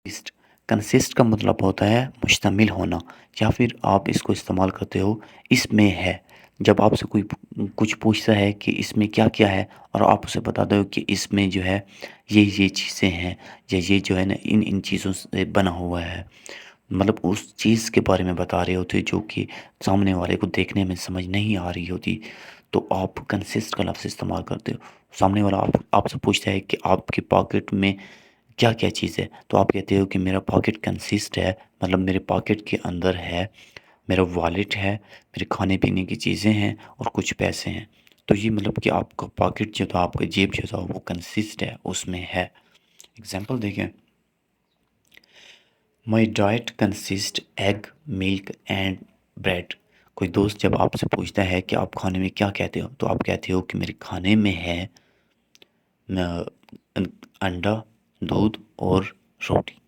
Consist consist का मतलब होता है मुश्तमिल होना, या फिर आप इसको इस्तेमाल करते हो इसमें है। जब आपसे कोई कुछ पूछता है कि इसमें क्या-क्या है और आप उसे बताते हो कि इसमें जो है ये चीज़ें हैं, या ये जो है ना इन चीज़ों से बना हुआ है। मतलब उस चीज़ के बारे में बता रहे होते जो कि सामने वाले को देखने में समझ नहीं आ रही होती, तो आप कंसिस्ट का लफ्ज़ इस्तेमाल करते हो। सामने वाला आपसे पूछता है कि आपके पॉकेट में क्या-क्या चीज़ है? तो आप कहते हो कि मेरा पॉकेट कंसिस्ट है, मतलब मेरे पॉकेट के अंदर है, मेरा वॉलेट है, मेरे खाने-पीने की चीज़ें हैं और कुछ पैसे हैं। तो ये मतलब कि आपका पॉकेट जो था, आपका जेब जो था वो कंसिस्ट है, उसमें है। एग्ज़ाम्पल देखें, my diet consist egg, milk and bread. कोई दोस्त जब आपसे पूछता है कि आप खाने में क्या कहते हो? तो आप कहते हो कि मेरे खाने में है अंडा, दूध और रोटी।